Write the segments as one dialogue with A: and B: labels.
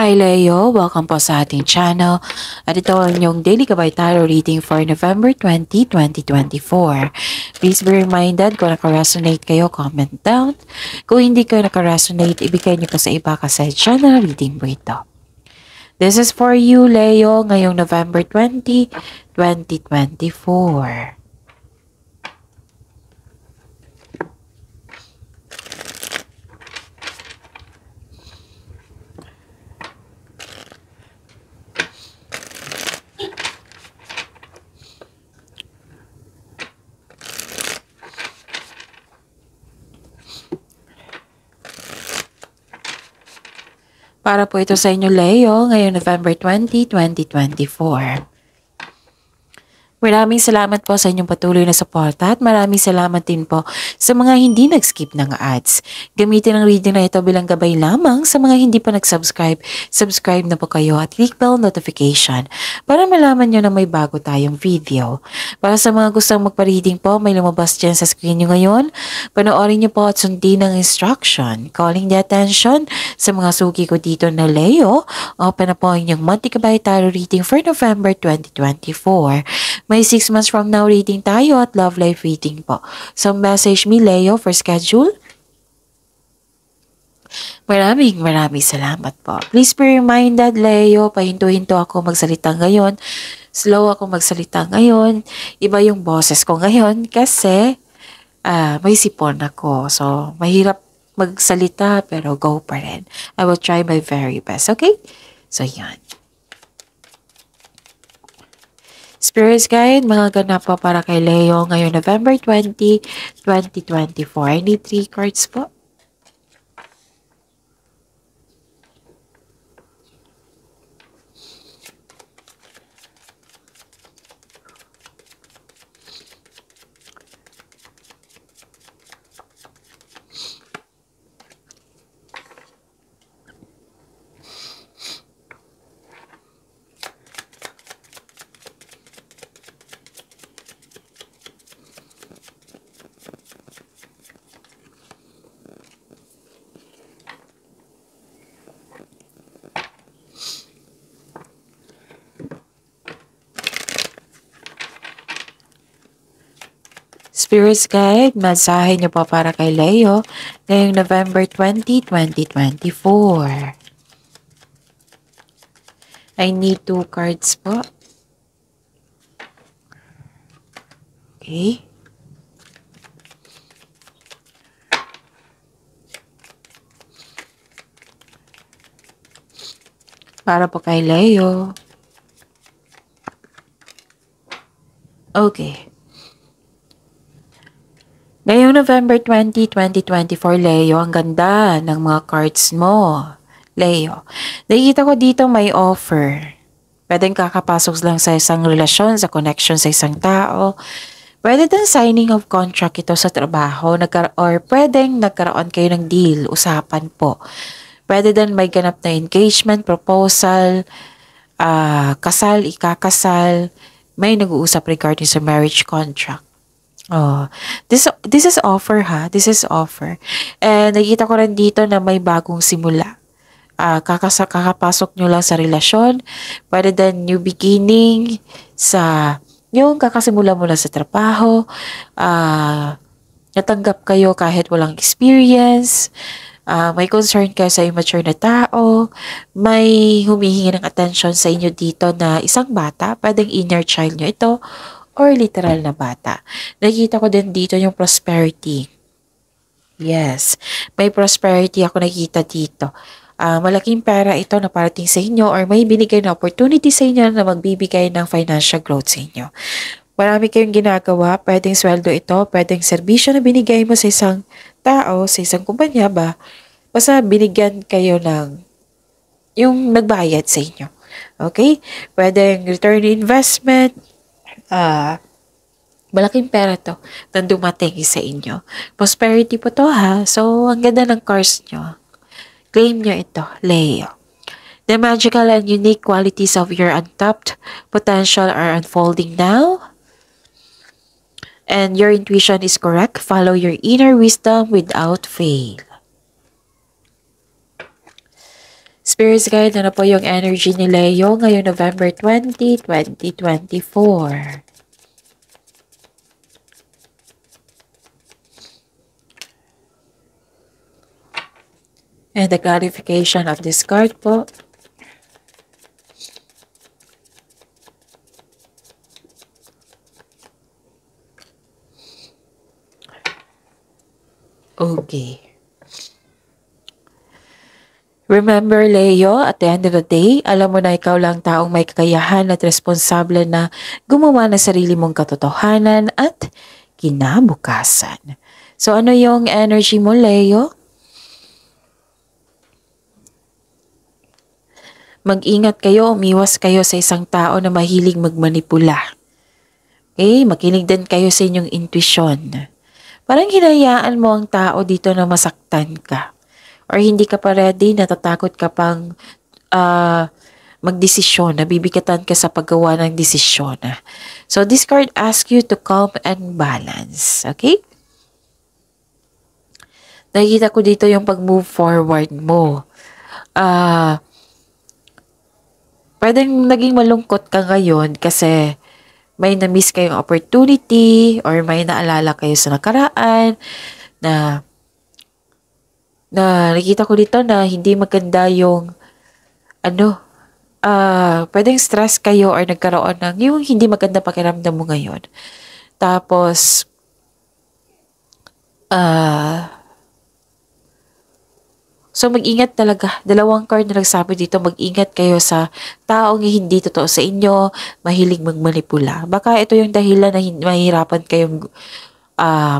A: Hi Leo! Welcome po sa ating channel at ito ang inyong daily gabay tarot reading for November 20, 2024. Please be reminded kung naka-resonate kayo, comment down. Kung hindi kayo naka-resonate, ibigay niyo po sa iba kasi channel reading po ito. This is for you Leo ngayong November 20, 2024. Para po ito sa inyo, Leo, ngayong November 20, 2024. Maraming salamat po sa inyong patuloy na suporta at maraming salamat din po sa mga hindi nag-skip ng ads. Gamitin ang reading na ito bilang gabay lamang sa mga hindi pa nag-subscribe. Subscribe na po kayo at click bell notification para malaman nyo na may bago tayong video. Para sa mga gustong magpa-reading po, may lumabas dyan sa screen nyo ngayon. Panoorin nyo po at sundin ang instruction. Calling the attention sa mga suki ko dito na Leo. Open na po ang inyong monthly gabay tarot reading for November 2024. May 6 months from now reading tayo at love life reading po. So message me Leo for schedule. Maraming salamat po. Please be reminded Leo, pahinto-hinto ako magsalita ngayon. Slow ako magsalita ngayon. Iba yung boses ko ngayon kasi may sipon ako. So mahirap magsalita pero go pa rin. I will try my very best. Okay? So yan. Spirits Guide, mga ganap po para kay Leo ngayong November 20, 2024. I need 3 cards po. Spirits Guide, mensahe niyo po para kay Leo ngayong November 20, 2024. I need 2 cards po. Okay. Para po kay Leo. Okay. Ngayong November 20, 2024, Leo, ang ganda ng mga cards mo. Leo, nakikita ko dito may offer. Pwedeng kakapasok lang sa isang relasyon, sa connection sa isang tao. Pwede din signing of contract ito sa trabaho, or pwedeng nagkaroon kayo ng deal, usapan po. Pwede din may ganap na engagement, proposal, kasal, ikakasal, may nag-uusap regarding sa marriage contract. Oh, this is offer ha. This is offer. And nakita ko rin dito na may bagong simula. Kakapasok nyo lang sa relasyon. Pwede din new beginning sa yung kakasimula mo lang sa trabaho. Natanggap kayo kahit walang experience. May concern kayo sa immature na tao. May humihingi ng attention sa inyo dito na isang bata. Pwedeng inner child nyo ito or literal na bata. Nakita ko din dito yung prosperity. Yes, may prosperity ako nakita dito. Malaking pera ito na parating sa inyo or may binigay na opportunity sa inyo na magbibigay ng financial growth sa inyo. Marami kayong ginagawa, pwedeng sweldo ito, pwedeng serbisyo na binigay mo sa isang tao, sa isang kumpanya ba, basta binigyan kayo ng yung nagbayad sa inyo. Okay? Pwedeng return investment, malaking pera to na dumating sa inyo. Prosperity po to ha. So, ang ganda ng cards nyo. Claim nyo ito, Leo. The magical and unique qualities of your untapped potential are unfolding now. And your intuition is correct. Follow your inner wisdom without fail. Spirits guide, ano po yung energy ni Leo ngayong November 20, 2024? And the clarification of this card po. Okay. Remember, Leo, at the end of the day, alam mo na ikaw lang taong may kakayahan at responsable na gumawa ng sarili mong katotohanan at kinabukasan. So, ano yung energy mo, Leo? Mag-ingat kayo, umiwas kayo sa isang tao na mahilig magmanipula. Okay? Makinig din kayo sa inyong intuition. Parang hinayaan mo ang tao dito na masaktan ka. Or hindi ka pa ready, natatakot ka pang magdesisyon, nabibigatan ka sa paggawa ng desisyon. So, this card asks you to calm and balance. Okay? Nakikita ko dito yung pag-move forward mo. Pwedeng naging malungkot ka ngayon kasi may na-miss kayong opportunity or may naalala kayo sa nakaraan na nakikita ko dito na hindi maganda yung pwedeng stress kayo or nagkaroon ng yung hindi maganda pakiramdam mo ngayon. Tapos, so mag-ingat talaga. Dalawang card na nagsabi dito, mag-ingat kayo sa taong hindi totoo sa inyo, mahilig magmanipula. Baka ito yung dahilan na mahirapan kayong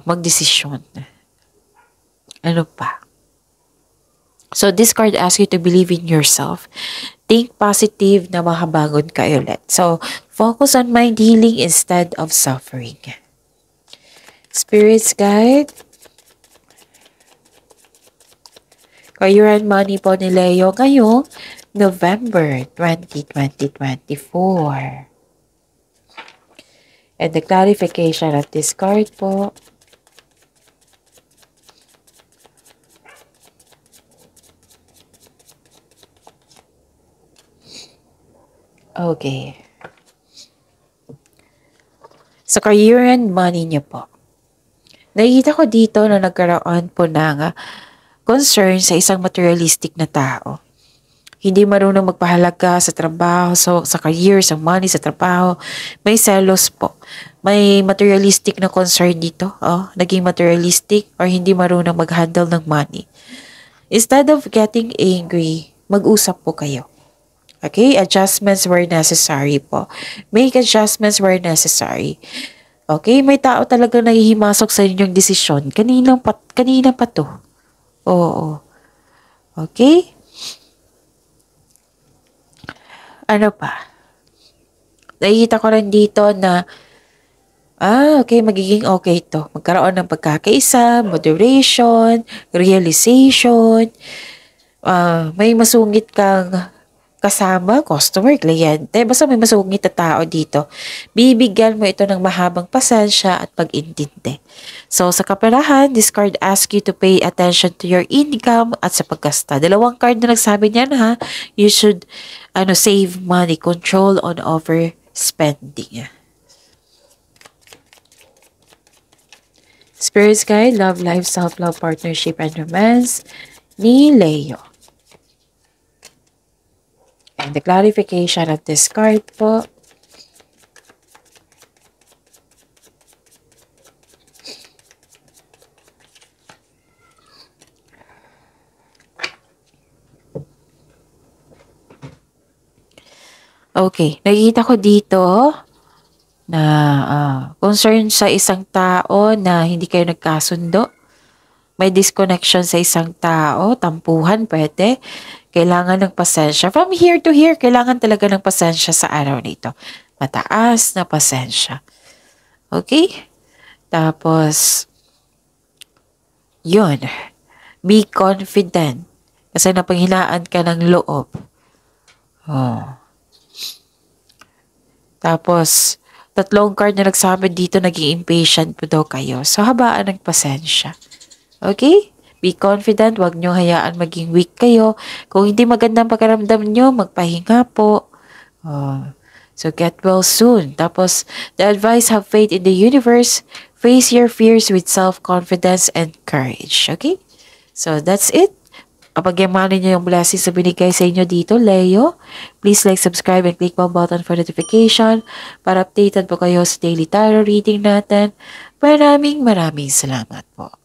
A: magdesisyon. Ano pa? So, this card asks you to believe in yourself. Think positive na makabangon ka ulit. So, focus on mind healing instead of suffering. Spirits guide. Career and money po ni Leo ngayong November 20, 2024. And the clarification of this card po. Okay. Sa career and money niyo po. Nakikita ko dito na nagkaroon po ng concern sa isang materialistic na tao. Hindi marunong magpahalaga sa trabaho, sa career, sa money, sa trabaho. May selos po. May materialistic na concern dito. Naging materialistic or hindi marunong mag-handle ng money. Instead of getting angry, mag-usap po kayo. Okay? Adjustments were necessary po. Make adjustments were necessary. Okay? May tao talaga nahihimasok sa inyong desisyon. Kanina pa to. Oo. Okay? Ano pa? Nakikita ko rin dito na okay, magiging okay to. Magkaroon ng pagkakaisa, moderation, realization, may masungit kang kasama, customer, kliyente. Basta may masungit na tao dito. Bibigyan mo ito ng mahabang pasensya at pag-intindi. So, sa kaperahan, this card asks you to pay attention to your income at sa paggasta. Dalawang card na nagsabi niyan ha, you should save money, control on overspending. Spirits guide, love, life, self-love, partnership, and romance ni Leo. And the clarification of this card po. Okay, nakikita ko dito na concern sa isang tao na hindi kayo nagkasundo. May disconnection sa isang tao, tampuhan pwede. Kailangan ng pasensya. From here to here, kailangan talaga ng pasensya sa araw nito. Mataas na pasensya. Okay? Tapos, yun. Be confident. Kasi napanghinaan ka ng loob. Tapos, tatlong card na nagsabi dito, naging impatient po daw kayo. So, habaan ng pasensya. Okay? Be confident, wag nyo hayaan maging weak kayo. Kung hindi magandang pakiramdam nyo, magpahinga po. So get well soon. Tapos, the advice, have faith in the universe. Face your fears with self-confidence and courage. Okay? So that's it. Kapag yamanin nyo yung blessings na binigay sa inyo dito, Leo, please like, subscribe, and click the button for notification para updated po kayo sa daily tarot reading natin. Maraming salamat po.